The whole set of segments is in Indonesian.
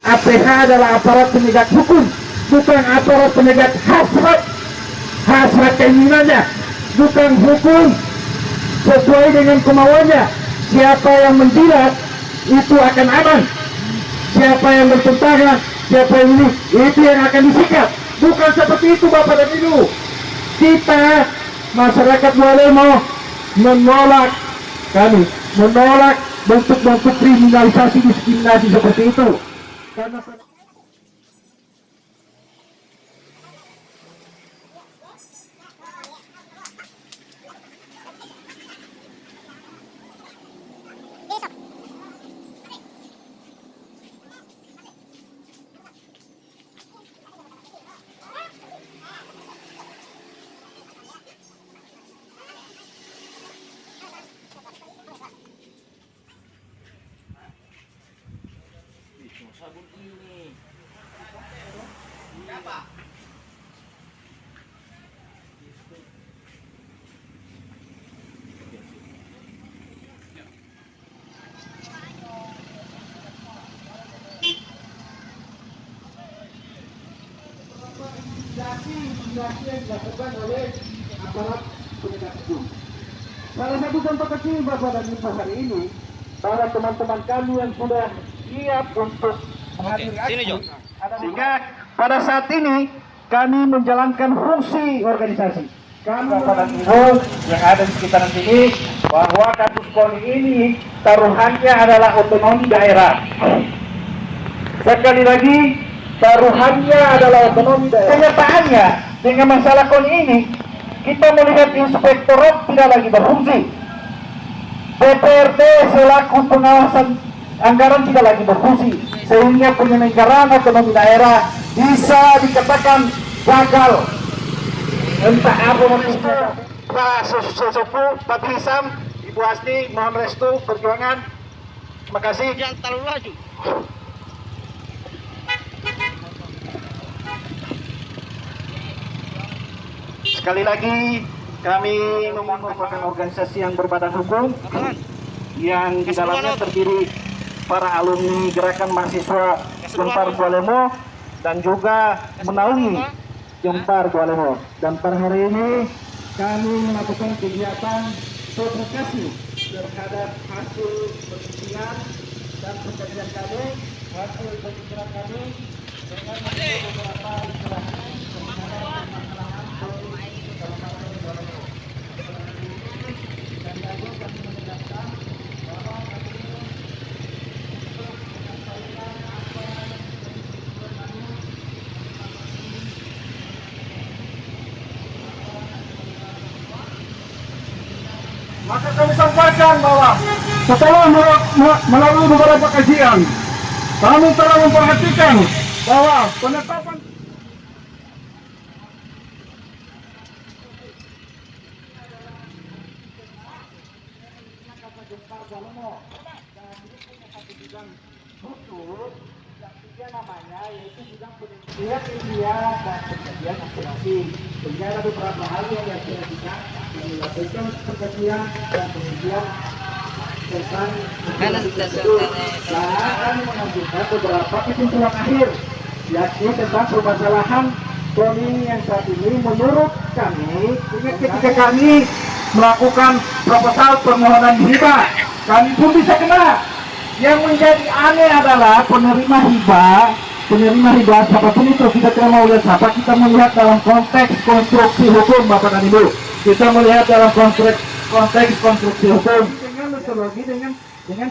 APH adalah aparat penegak hukum, bukan aparat penegak hasrat keinginannya, bukan hukum sesuai dengan kemauannya. Siapa yang menjilat itu akan aman, siapa yang bertentangan, siapa yang ini, itu yang akan disikat. Bukan seperti itu Bapak dan Ibu. Kita masyarakat Walemo menolak, kami menolak bentuk-bentuk kriminalisasi, diskriminasi seperti itu. Karena sabun ini apa? investigasi yang dilakukan oleh aparat penegak hukum. Salah satu contoh kecil Bapak dan Ibu hari ini, para teman-teman kami yang sudah siap untuk menghadiri aksi, sehingga pada saat ini kami menjalankan fungsi organisasi. Kami Bapak dan Ibu yang ada di sekitaran sini, bahwa kasus KONI ini taruhannya adalah otonomi daerah. Sekali lagi, taruhannya adalah otonomi daerah. Kenyataannya dengan masalah KONI ini, kita melihat inspektorat tidak lagi berfungsi. DPRD selaku pengawasan anggaran tidak lagi berfungsi, sehingga penyelenggaraan otonomi daerah bisa dikatakan gagal. Entah apa motifnya. Pak Sesepuh, Pak Hisam, Ibu Asni, mohon restu perjuangan. Terima kasih. Jangan terlalu laju. Sekali lagi kami merupakan organisasi yang berbadan hukum yang di dalamnya terdiri para alumni gerakan mahasiswa Jempar Gualemo dan juga menaungi Jempar Gualemo. Dan pada hari ini kami melakukan kegiatan publikasi terhadap hasil penelitian dan penelitian kami, hasil pemikiran kami dengan beberapa istilahnya permasalahan dan lalu kami menegaskan bahwa kami untuk menyampaikan apa yang kami maka kami sampaikan bahwa setelah melalui beberapa kajian, kami telah memperhatikan bahwa penetapan Jempar Gualemo dan ini punya satu bidang khusus yang tiga namanya, yaitu bidang penelitian ilmiah dan penelitian aspirasi. Sehingga ada beberapa hal yang dilakukan melakukan penelitian dan penelitian tentang tersebut. Dan kami mengajukan beberapa kesimpulan akhir, yakni tentang permasalahan KONI yang saat ini menurut kami, ketika kami melakukan proposal permohonan hibah, kami pun bisa kena. Yang menjadi aneh adalah penerima hibah siapapun itu, kita tidak mau lihat siapa, kita melihat dalam konteks konstruksi hukum Bapak dan Ibu. Kita melihat dalam konteks konstruksi hukum dengan metodologi, dengan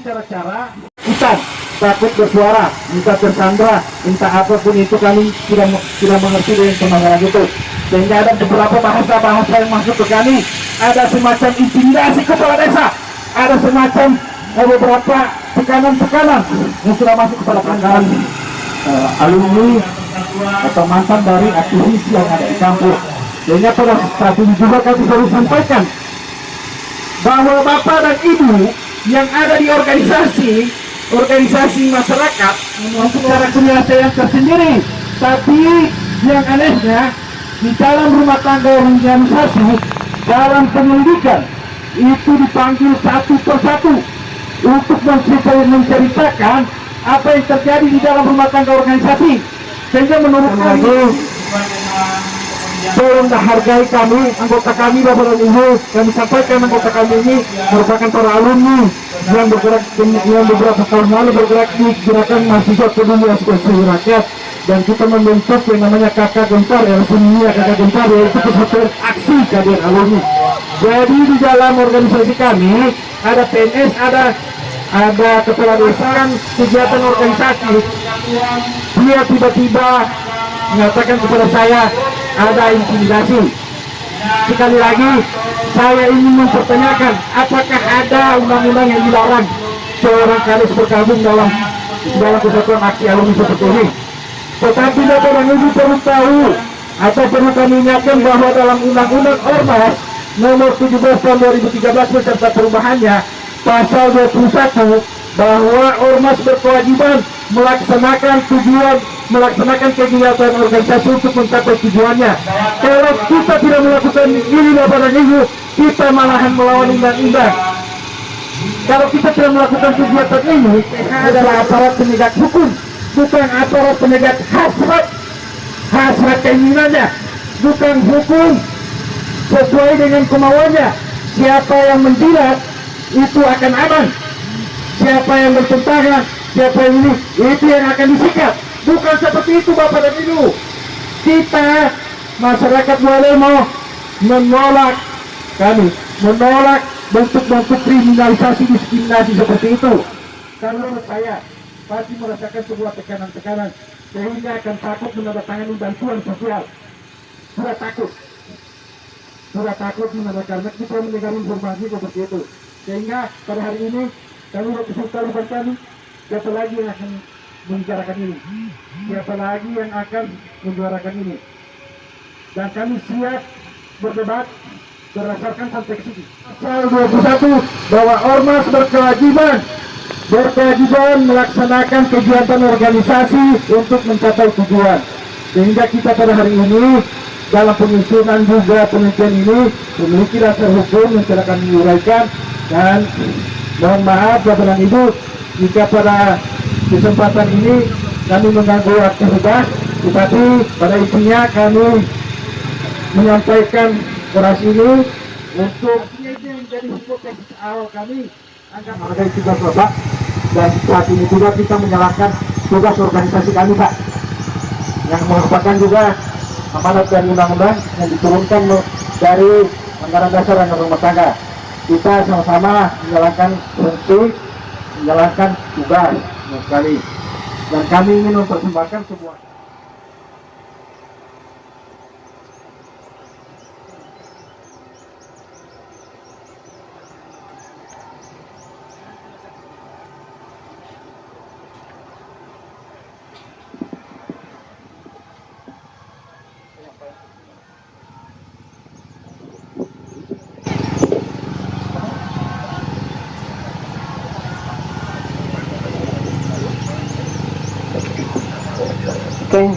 cara-cara kita takut bersuara, minta tersandra, minta apapun itu, kami tidak mengerti dengan pemahaman itu. Sehingga ada beberapa bahasa-bahasa yang masuk ke kami, ada semacam intimidasi kepala desa, ada semacam beberapa tekanan-tekanan yang sudah masuk kepada pandangan alumni atau mantan dari aktivis yang ada di kampus. Sehingga pada saat ini juga kami selalu sampaikan bahwa Bapak dan Ibu yang ada di organisasi masyarakat memiliki cara penyelesaian tersendiri, tapi yang anehnya di dalam rumah tangga organisasi, dalam penyelidikan itu dipanggil satu persatu untuk menceritakan apa yang terjadi di dalam rumah tangga organisasi. Sehingga menurut kami, tolong hargai kami, anggota kami Bapak dan Ibu. Kami sampaikan anggota kami ini merupakan para alumni yang bergerak yang beberapa tahun lalu bergerak di gerakan mahasiswa peduli aspirasi rakyat, dan kita membentuk yang namanya Kakak Gempar, Kakak Gempar, yaitu kesatuan aksi kader alumni. Jadi di dalam organisasi kami ada PNS, ada kepala desa, kegiatan organisasi. Dia tiba-tiba mengatakan kepada saya ada intimidasi. Sekali lagi saya ingin mempertanyakan, apakah ada undang-undang yang dilarang seorang kadis bergabung dalam kesatuan aksi alumni seperti ini? Tetapi Bapak dan Ibu perlu tahu atau perlu kami ingatkan bahwa dalam Undang-Undang Ormas nomor 17 tahun 2013 beserta perubahannya pasal 21 bahwa ormas berkewajiban melaksanakan kegiatan organisasi untuk mencapai tujuannya. Kalau kita tidak melakukan ini Bapak dan Ibu, kita malahan melawan undang-undang. Kalau kita tidak melakukan kegiatan ini, kita adalah aparat penegak hukum, bukan aparat penegak hasrat keinginannya, bukan hukum sesuai dengan kemauannya. Siapa yang menjilat itu akan aman, siapa yang bertentangan, siapa yang ini, itu yang akan disikat. Bukan seperti itu Bapak dan Ibu. Kita masyarakat boleh mau menolak bentuk-bentuk kriminalisasi, diskriminasi seperti itu. Karena menurut saya pasti merasakan sebuah tekanan-tekanan sehingga akan takut menandatangani bantuan sosial. Sudah takut karena kita mendengar informasi seperti itu. Sehingga pada hari ini kami bersama kami, siapa lagi yang akan membicarakan ini? Siapa lagi yang akan menyuarakan ini? Dan kami siap berdebat berdasarkan konteks ini. Pasal 21 bahwa ormas berkewajiban melaksanakan kegiatan organisasi untuk mencapai tujuan. Sehingga kita pada hari ini dalam penyusunan juga penelitian ini memiliki dasar hukum yang telah kami uraikan, dan mohon maaf Bapak dan Ibu jika pada kesempatan ini kami mengganggu aktivitas, tetapi pada intinya kami menyampaikan orasi ini untuk itu yang menjadi hipotesis awal kami agar menghargai tugas Bapak, dan saat ini juga kita menjalankan tugas organisasi kami Pak, yang merupakan juga amanat dan undang-undang yang diturunkan dari anggaran dasar dan rumah tangga. Kita sama-sama menjalankan fungsi, menjalankan tugas sekali, dan kami ingin mempersembahkan sebuah Oke,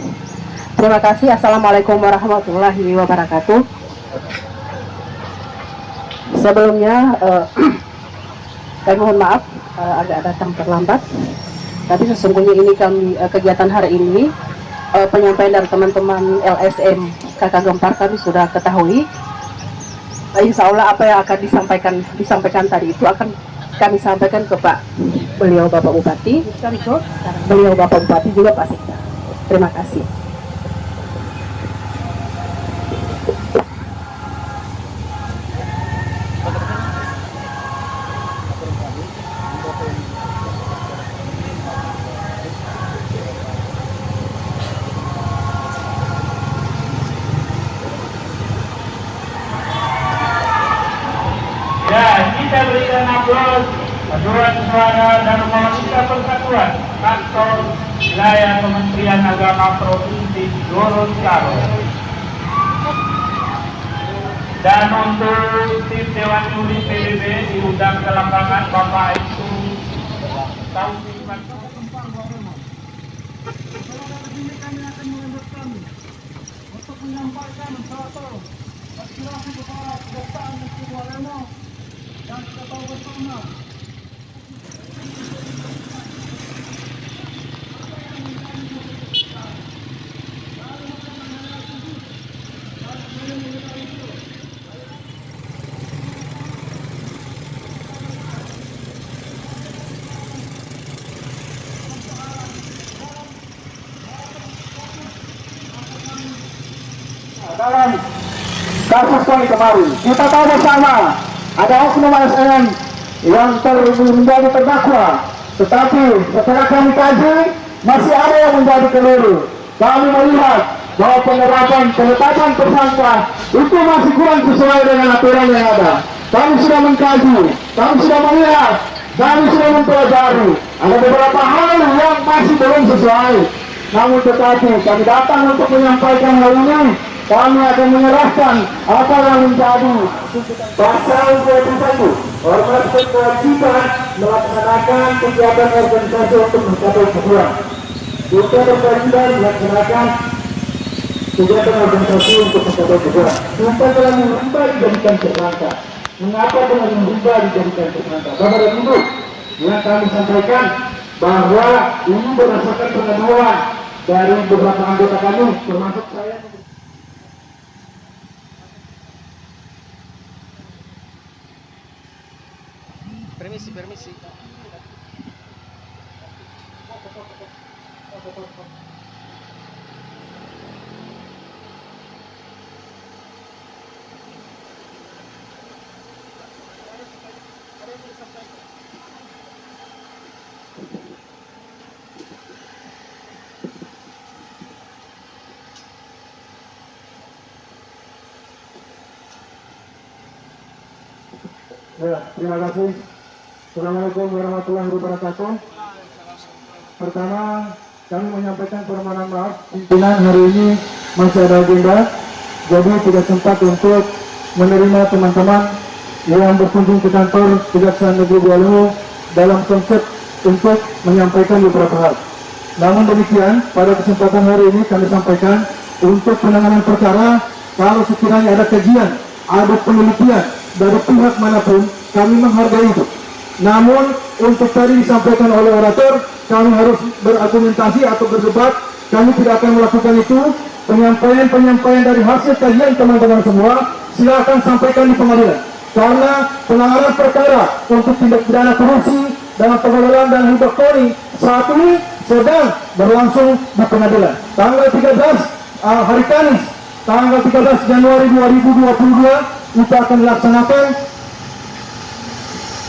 terima kasih. Assalamualaikum warahmatullahi wabarakatuh. Sebelumnya, kami mohon maaf agak datang terlambat. Tapi sesungguhnya ini kegiatan hari ini penyampaian dari teman-teman LSM Kakak Gempar kami sudah ketahui. Insya Allah apa yang akan disampaikan tadi itu akan kami sampaikan ke beliau Bapak Bupati, beliau Bapak Bupati juga Pak Sekda. Terima kasih. Ya, kita berikan aplaus paduan suara dan mengucapkan persatuan kantor wilayah Kementerian Agama Provinsi Gorontalo. Dan untuk tim Dewan Juri PBB diundang ke lapangan Bapak Itu Taufik kami akan melanjutkan untuk menyampaikan suatu aspirasi kepada kejaksaan negeri Walemo, dan kita tahu bersama dalam kasus kami kemarin. Kita tahu bersama ada oknum ASN yang menjadi terdakwa, tetapi setelah kami kaji masih ada yang menjadi keliru. Kami melihat bahwa penetapan tersangka itu masih kurang sesuai dengan aturan yang ada. Kami sudah mengkaji, kami sudah melihat, kami sudah mempelajari. Ada beberapa hal yang masih belum sesuai. Namun tetapi kami datang untuk menyampaikan hal ini. Kami akan menyerahkan apa yang menjadi pasal 21 ormas berkewajiban melaksanakan kegiatan organisasi untuk mencapai tujuan. Kita berkewajiban melaksanakan kegiatan organisasi untuk mencapai tujuan. Kita telah mengubah dijadikan tersangka. Mengapa telah mengubah dijadikan tersangka? Bapak dan Ibu, yang kami sampaikan bahwa ini berdasarkan pengaduan dari beberapa anggota kami, termasuk saya. Permisi. Ya, terima kasih. Assalamualaikum warahmatullahi wabarakatuh. Pertama, kami menyampaikan permohonan maaf. Pimpinan hari ini masih ada agenda, jadi tidak sempat untuk menerima teman-teman yang berkunjung ke kantor Kejaksaan Negeri Buluh dalam konsep untuk menyampaikan beberapa hal. Namun demikian, pada kesempatan hari ini kami sampaikan untuk penanganan perkara, kalau sekiranya ada kajian, ada penelitian dari pihak manapun, kami menghargai itu. Namun untuk tadi disampaikan oleh orator, kami harus berargumentasi atau berdebat. Kami tidak akan melakukan itu. Penyampaian dari hasil kajian teman-teman semua, silakan sampaikan di pengadilan. Karena penanganan perkara untuk tindak pidana korupsi dalam pengelolaan dan hidrokoni saat ini sedang berlangsung di pengadilan. Tanggal 13 hari Kamis, tanggal 13 Januari 2022 kita akan melaksanakan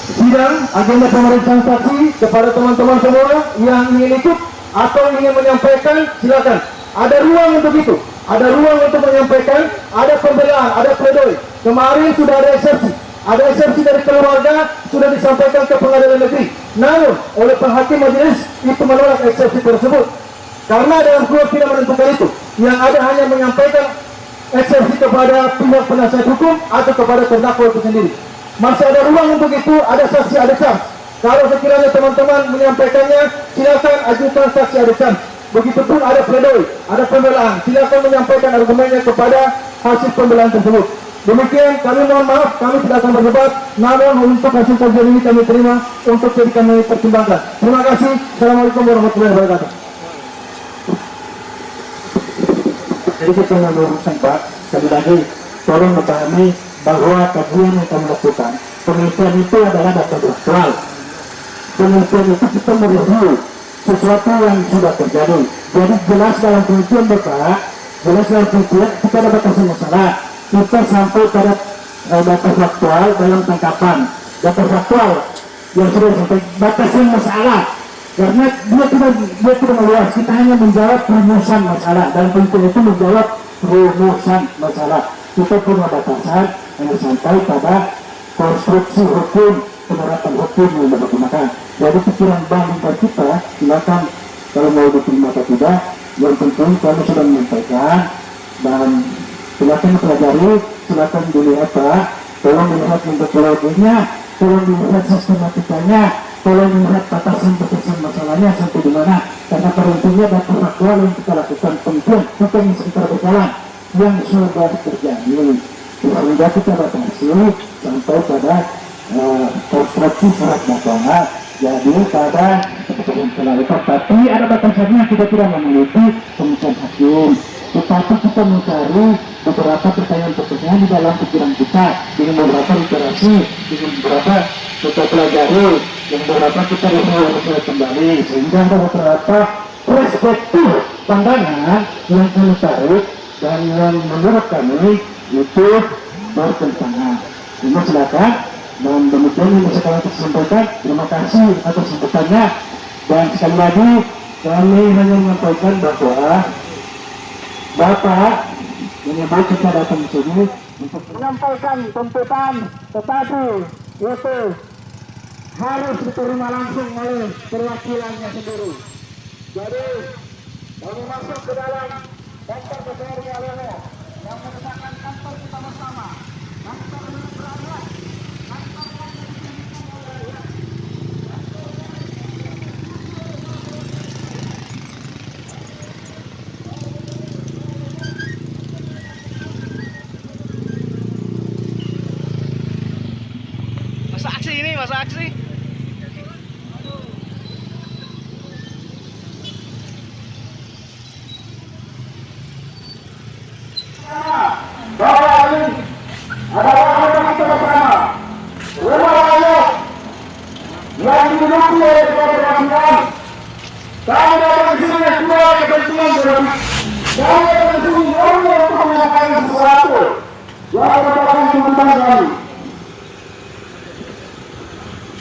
sidang agenda pemeriksaan saksi. Kepada teman-teman semua yang ingin ikut atau ingin menyampaikan, silakan. Ada ruang untuk itu, ada ruang untuk menyampaikan, ada pembelaan, ada pledoi. Kemarin sudah ada eksepsi dari keluarga sudah disampaikan ke pengadilan negeri. Namun oleh penghakim majelis itu menolak eksepsi tersebut karena dalam surat tidak menentukan itu. Yang ada hanya menyampaikan eksepsi kepada pihak penasihat hukum atau kepada terdakwa itu sendiri. Masih ada ruang untuk itu, ada saksi adegan. Kalau sekiranya teman-teman menyampaikannya, silakan ajukan saksi adegan. Begitupun ada pledoi, ada pembelaan. Silakan menyampaikan argumennya kepada hasil pembelaan tersebut. Demikian, kami mohon maaf, kami tidak akan berdebat. Namun untuk hasil kajian ini kami terima untuk jadi kami pertimbangkan. Terima kasih. Assalamualaikum warahmatullahi wabarakatuh. Jadi kita meluruskan Pak, sekali lagi tolong memahami bahwa kajian yang kami lakukan, penelitian itu adalah data faktual. Penelitian itu kita mereview sesuatu yang sudah terjadi. Jadi jelas dalam penelitian Bapak, jelas dalam penelitian kita ada batasan masalah. Kita sampai pada data faktual dalam tangkapan. Data faktual yang sudah sampai batasan masalah. Karena dia tidak meluas, kita hanya menjawab rumusan masalah. Dalam penelitian itu menjawab rumusan masalah. Kita punya batasan yang sampai pada konstruksi hukum, penerapan hukum yang digunakan. Jadi pikiran bangsa kita, silakan kalau mau diterima atau tidak. Yang penting kami sudah menyampaikan dan silakan pelajari, silakan dilihat Pak. Tolong melihat metodologinya, tolong melihat sistematikanya, tolong melihat batasan-batasan masalahnya sampai di mana. Karena pada intinya data faktual yang kita lakukan penelitian bukan yang sekitar berjalan yang sudah terjadi. Sehingga kita batasi sampai pada konstruksi surat dakwaan. Jadi pada keputusan itu, tapi ada batasannya. Kita tidak meneliti pemikiran hakim, tetapi kita mencari beberapa pertanyaan-pertanyaan di dalam pikiran kita dengan beberapa literasi, dengan beberapa kita pelajari, dengan beberapa kita refleksi kembali, sehingga ada beberapa perspektif pandangan yang kami tarik dan yang menurut kami itu bertentangan. Ini silakan, dan demikian yang bisa kami sampaikan. Terima kasih atas sambutannya, dan sekali lagi kami hanya menyampaikan bahwa Bapak menyebut kita datang ke sini untuk menyampaikan tuntutan, tetapi itu harus diterima langsung oleh perwakilannya sendiri. Jadi kami masuk ke dalam kantor DPRD Aleno yang merupakan kantor kita bersama, kantor milik rakyat, kantor yang didirikan oleh rakyat. Masa aksi ini, masa aksi. Bahwa ini adalah rumah kita bersama, rumah rakyat yang diduduki oleh kedua perwakilan. Kami datang di sini dua kepentingan berbeda. Kami datang di sini hanya untuk menyampaikan sesuatu yang merupakan tuntutan kami.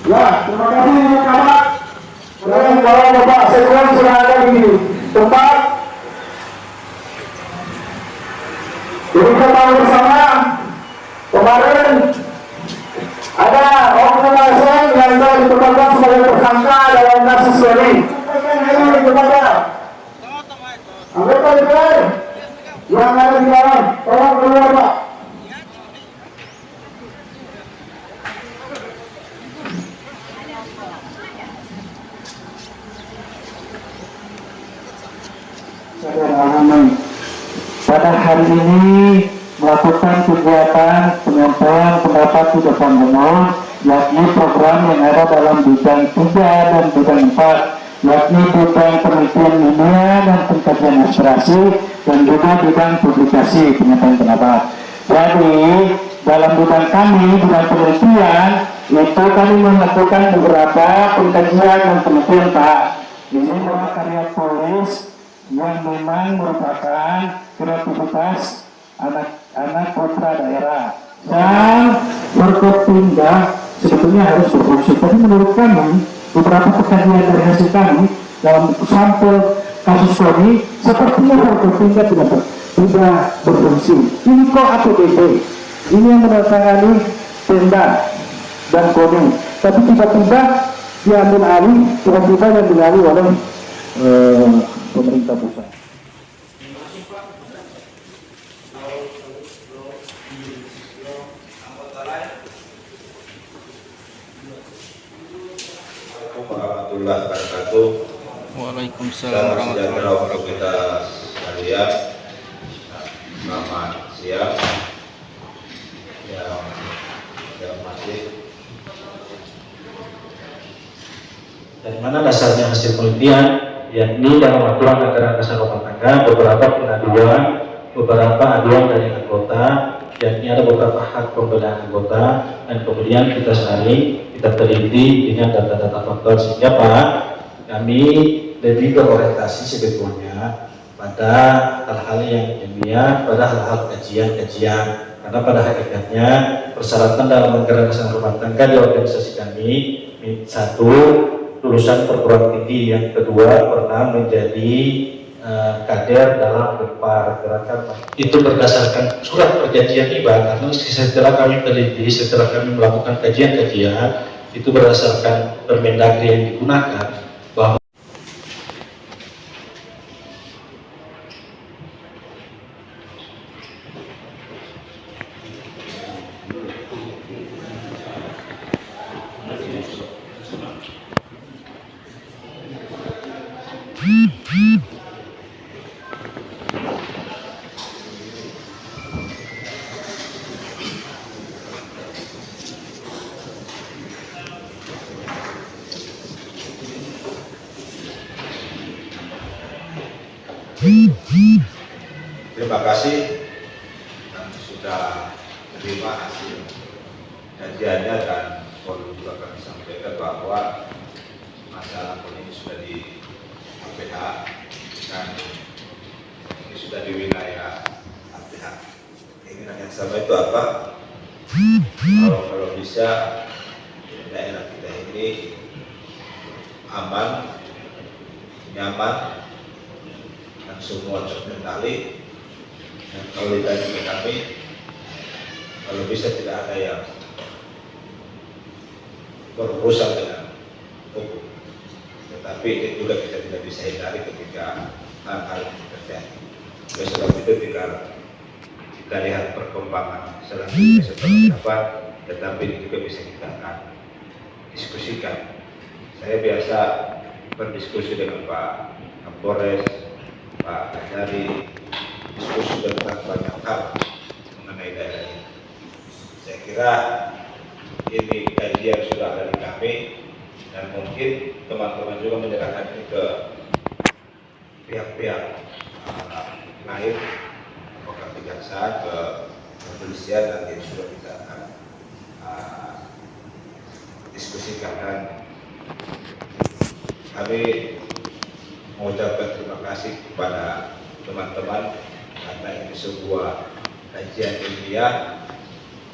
Ya, terima kasih Bapak. Dan kalau Bapak Sekwan sudah ada di tempat, jadi kita tahu bersama kemarin ada oknum ASN yang telah ditetapkan sebagai tersangka dalam kasus ini. Ini kepada anggota DPR yang ada di dalam, tolong keluar Pak. Pada hari ini melakukan kegiatan penyampaian pendapat di depan umum, yakni program yang ada dalam bidang 3 dan bidang 4, yakni bidang penelitian ilmiah dan pengkajian aspirasi, dan juga bidang publikasi penyampaian pendapat. Jadi dalam bidang kami, bidang penelitian, itu kami melakukan beberapa pengkajian dan penelitian Pak. Ini adalah karya tulis yang memang merupakan kreativitas anak-anak putra daerah dan Forkopimda sebetulnya harus berfungsi. Tapi menurut kami beberapa pengkajian dari hasil kami dalam sampel kasus kami sepertinya Forkopimda tidak berfungsi. Ini kok APBD, ini yang menandatangani Pemda dan Koni, tapi tiba-tiba diambil alih, tiba-tiba yang diambil oleh pemerintah pusat. Warahmatullahi wabarakatuh. Waalaikumsalam Salam warahmatullahi sejahtera untuk kita sekalian. Selamat siang. Yang masih. Dari mana dasarnya hasil penelitian? Yakni dalam aturan anggaran dasar rumah tangga beberapa pengaduan, beberapa aduan dari anggota, yakni ada beberapa hak pembedaan anggota, dan kemudian kita saring, kita teliti dengan data-data faktor, sehingga Pak, kami lebih berorientasi sebetulnya pada hal-hal yang ilmiah, pada hal-hal kajian-kajian, karena pada hakikatnya persyaratan dalam anggaran dasar rumah tangga di organisasi kami, satu, lulusan perguruan tinggi, yang kedua pernah menjadi kader dalam Gempar Gerakan. Itu berdasarkan surat perjanjian IBA, karena setelah kami teliti, setelah kami melakukan kajian-kajian, itu berdasarkan Permendagri yang digunakan, bahwa terima kasih sudah menerima hasil kajiannya, dan perlu juga kami sampaikan bahwa masalah ini sudah di APH dan ini sudah di wilayah pihak. Keinginan yang sama itu apa? Kalau bisa daerah kita ini aman, nyaman, dan semua terkendali. Dan kalau ditanya ke kami, kalau bisa tidak ada yang berurusan dengan hukum. Tetapi itu juga kita tidak bisa hindari ketika hal-hal terjadi. Oleh sebab itu kita lihat perkembangan selanjutnya seperti apa, tetapi ini juga bisa kita akan diskusikan. Saya biasa berdiskusi dengan Pak Kapolres, Pak Kajari, diskusi tentang banyak hal mengenai daerah ini. Saya kira ini kajian sudah ada di kami, dan mungkin teman-teman juga menyerahkan ini ke pihak-pihak lain, apakah kejaksaan, ke kepolisian, dan ini sudah kita akan diskusikan. Dan kami mengucapkan terima kasih kepada teman-teman karena ini sebuah kajian ilmiah,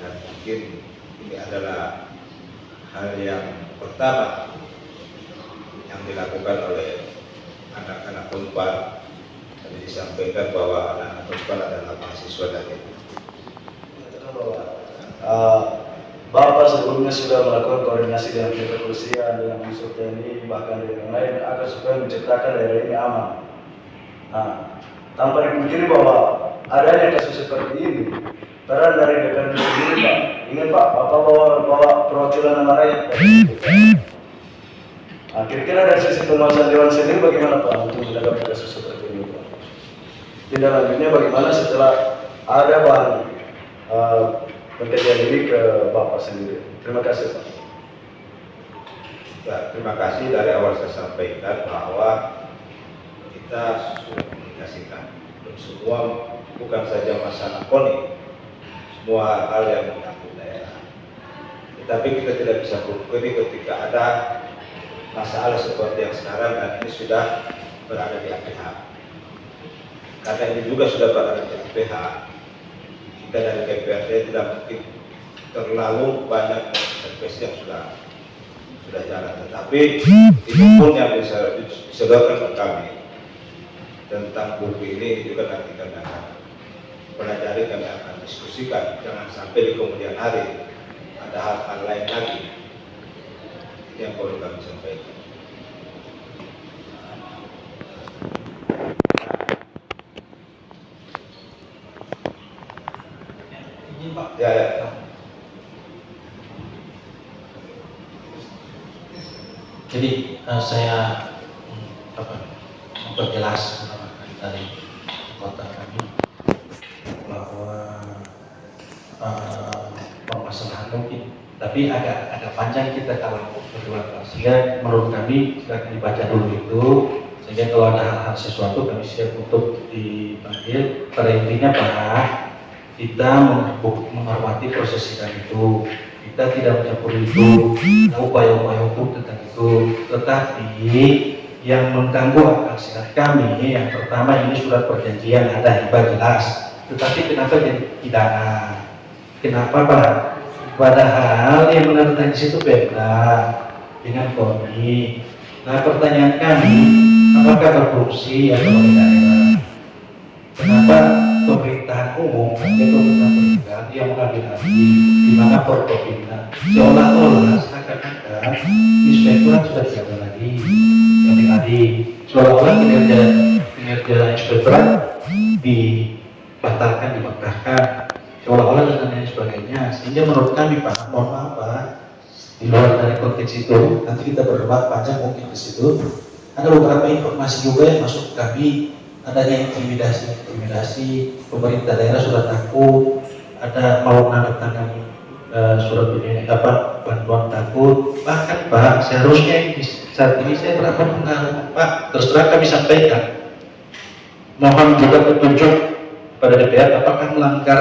dan mungkin ini adalah hal yang pertama yang dilakukan oleh anak-anak Unpad. Tadi disampaikan bahwa anak-anak Unpad adalah mahasiswa dari Bapak sebelumnya sudah melakukan koordinasi dengan pihak kepolisian, dengan unsur TNI, bahkan dengan yang lain, agar supaya menciptakan daerah ini aman. Nah, tanpa dipungkiri bahwa adanya kasus seperti ini, peran dari DPRD sendiri, Pak. Ingat Pak, Bapak bawa perwakilan nama rakyat. Nah, kira-kira dari sisi penguasaan Dewan sendiri bagaimana Pak untuk menghadapi kasus seperti ini, Pak? Tindak lanjutnya bagaimana setelah ada bahan pekerjaan ini ke Bapak sendiri? Terima kasih Pak. Ya, terima kasih. Dari awal saya sampaikan bahwa kita sudah komunikasikan untuk semua, bukan saja masalah KONI, semua hal yang menyangkut daerah. Tetapi kita tidak bisa pungkiri ketika ada masalah seperti yang sekarang, dan ini sudah berada di APH. Karena ini juga sudah berada di APH, kita dari DPRD tidak mungkin terlalu banyak intervensi yang sudah jalan. Tetapi ini pun yang bisa disodorkan ke kami tentang buku ini juga nanti kami akan pelajari, kami akan diskusikan. Jangan sampai di kemudian hari ada hal-hal lain lagi yang perlu kami sampaikan. Ya. Jadi saya memperjelas dari kota kami bahwa permasalahan mungkin, tapi agak panjang kita kalau berdua, sehingga menurut kami silakan dibaca dulu itu, sehingga kalau ada hal-hal sesuatu kami siap untuk dipanggil. Pada intinya Pak, kita menghormati proses sidang itu, kita tidak mencampur itu, upaya-upaya hukum tentang itu. Tetapi yang mengganggu akal sehat kami, yang pertama ini surat perjanjian ada hibah jelas, tetapi kenapa jadi pidana? Kenapa Pak? Padahal yang menandatangani di situ beda dengan KONI. Nah, pertanyaan kami, apakah berfungsi atau tidak? Kenapa pemerintahan umum atau pemerintahan perdagangan yang mengambil alih, di mana Forkopimda seolah-olah seakan-akan inspektorat sudah tidak ada lagi, ambil alih, seolah-olah kinerja inspektorat dibatalkan, dibantahkan, seolah-olah dan lain sebagainya. Sehingga menurut kami Pak, mohon maaf Pak, di luar dari konteks itu nanti kita berdebat panjang mungkin di situ. Ada beberapa informasi juga yang masuk ke kami, adanya intimidasi, pemerintah daerah sudah takut, ada mau menandatangani surat ini bantuan takut. Bahkan Pak, seharusnya saat ini saya berapa pengaruh Pak, terus terang kami sampaikan, mohon juga petunjuk pada DPR apakah melanggar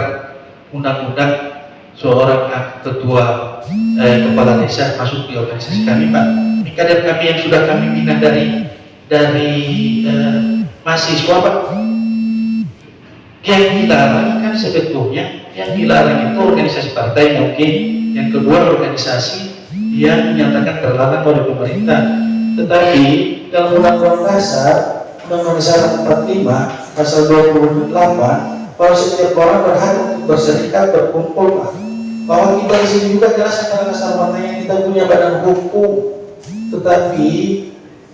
undang-undang seorang ketua kepala desa masuk di organisasi kami Pak. Kader kami yang sudah kami bina dari mahasiswa Pak, Yang dilarang kan sebetulnya, yang dilarang itu organisasi partai mungkin, yang kedua organisasi yang menyatakan terlarang oleh pemerintah. Tetapi dalam Undang-Undang Dasar Undang-Undang Dasar 45 pasal 28 bahwa setiap orang berhak untuk berserikat, berkumpul, Pak. Bahwa kita di sini juga jelas antara dasar partainya kita punya badan hukum, tetapi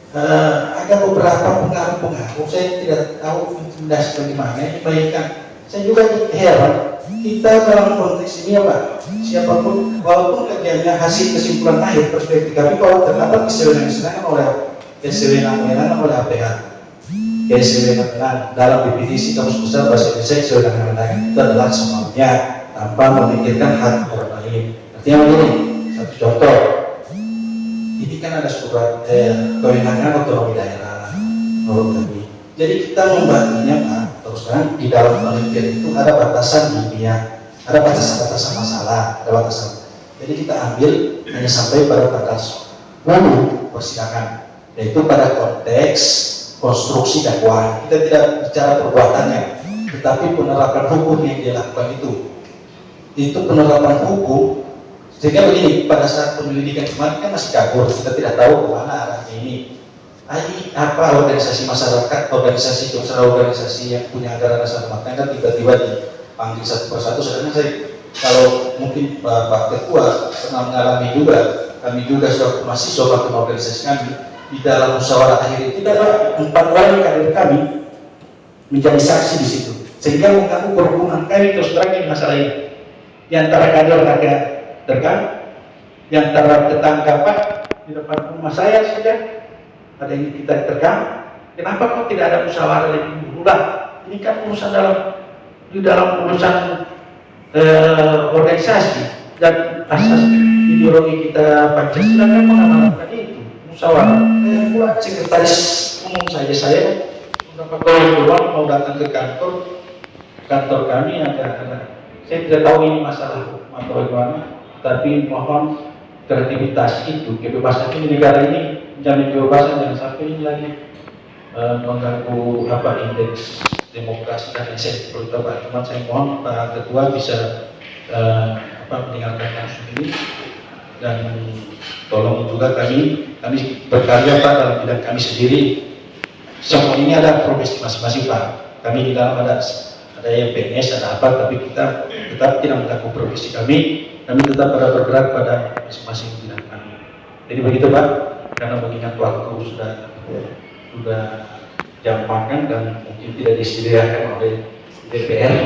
ada beberapa pengaruh-pengaruh, saya tidak tahu intimidasi bagaimana ini bayangkan. Saya juga heran, kita dalam konteks ini ya Pak, siapapun, walaupun kerjanya hasil kesimpulan akhir perspektif kami, kalau terdapat kesewenang-wenangan oleh APH, kesewenang-wenangan dalam definisi Kamus Besar Bahasa Indonesia, kesewenang-wenangan itu adalah semuanya tanpa memikirkan hak orang lain. Artinya begini, satu contoh, ini kan ada surat kewenangan otonomi daerah menurut kami. Jadi kita membaginya Pak, terus kan di dalam penelitian itu ada batasan dunia, ada batasan-batasan masalah, ada batasan. Jadi kita ambil hanya sampai pada batas umum persidangan, yaitu pada konteks konstruksi dakwaan. Kita tidak bicara perbuatannya, tetapi penerapan hukum yang dia lakukan itu penerapan hukum. Sehingga begini, pada saat penyelidikan kemarin kan masih kabur, kita tidak tahu kemana arahnya ini. Apa organisasi masyarakat, organisasi yang punya anggaran dasar rumah tangga tiba-tiba dipanggil satu persatu. Sedangkan saya, kalau mungkin Pak Ketua pernah mengalami juga, kami juga sudah mahasiswa waktu organisasi kami di dalam musyawarah akhir itu ada 4 orang kader kami menjadi saksi di situ, sehingga mengganggu perhubungan kami terus terang di masalah ini. Di antara kader ada tergang, yang tertangkap Pak di depan rumah saya saja ada yang kita tergang. Kenapa kok tidak ada musyawarah lebih dulu lah? Ini kan urusan di dalam urusan organisasi dan asas ideologi kita Pancasila kan mengamanatkan itu musyawarah. Buat sekretaris umum saya beberapa kali keluar mau datang ke kantor kami ada. Saya tidak tahu ini masalah hukum atau bagaimana, tapi mohon kreativitas itu, kebebasan ini, negara ini menjamin kebebasan, jangan sampai ini lagi mengganggu indeks demokrasi dan esensi perutaban. Teman saya mohon Pak Ketua bisa mendengarkan langsung ini, dan tolong juga kami berkarya Pak dalam bidang kami sendiri. Semua ini ada profesi masing-masing Pak. Kami di dalam ada yang PNS, ada apa, tapi kita tetap tidak mengaku profesi kami tetap bergerak pada masing-masing bidang kami. Jadi begitu Pak, karena mengingat waktu sudah jam makan dan mungkin tidak disediakan oleh DPR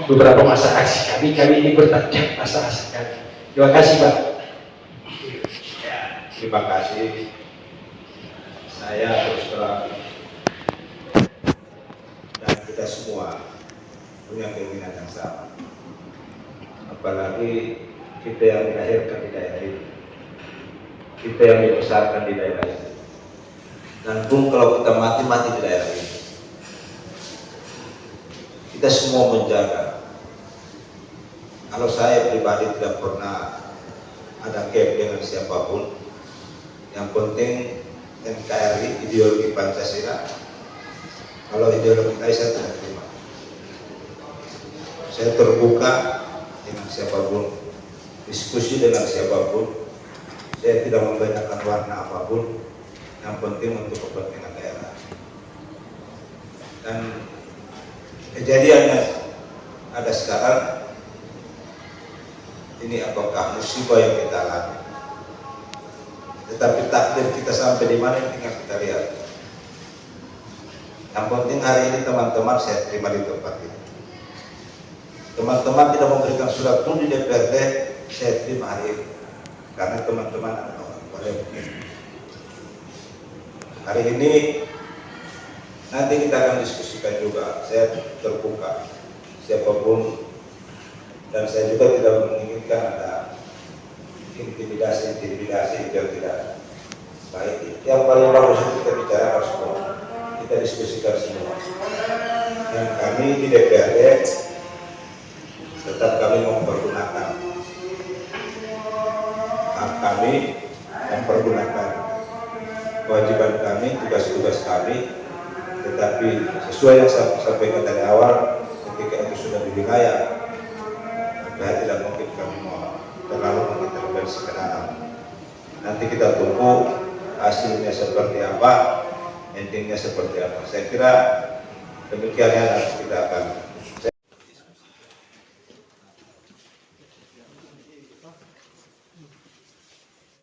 beberapa masa aksi kami ini bertanya masa aksi kami. Terima kasih Pak. Ya, terima kasih. Saya terus terang dan kita semua punya keinginan yang sama, apalagi kita yang dilahirkan di daerah ini, kita yang dibesarkan di daerah ini, dan pun kalau kita mati di daerah ini, kita semua menjaga. Kalau saya pribadi tidak pernah ada gap dengan siapapun, yang penting NKRI, ideologi Pancasila. Kalau ideologi saya tidak terima. Saya terbuka dengan siapapun, diskusi dengan siapapun. Saya tidak membedakan warna apapun, yang penting untuk kepentingan daerah. Dan kejadian yang ada sekarang ini apakah musibah yang kita alami? Tetapi takdir kita sampai di mana tinggal kita lihat. Yang penting hari ini teman-teman saya terima di tempat ini. Teman-teman tidak memberikan surat pun di DPRD, saya terima hari ini, karena teman-teman adalah orang boleh begini. Hari ini nanti kita akan diskusikan juga. Saya terbuka siapapun, dan saya juga tidak menginginkan ada intimidasi itu yang tidak baik. Yang paling bagus itu kita bicara harus semua, kita diskusikan semua. Dan kami di DPRD tetap kami mempergunakan hak kami, mempergunakan kewajiban kami, tugas-tugas kami, tetapi sesuai yang saya sampaikan dari awal, itu sudah di wilayah, maka tidak mungkin kami mau terlalu mengintervensi ke dalam. Nanti kita tunggu hasilnya seperti apa, endingnya seperti apa. Saya kira demikiannya nanti kita akan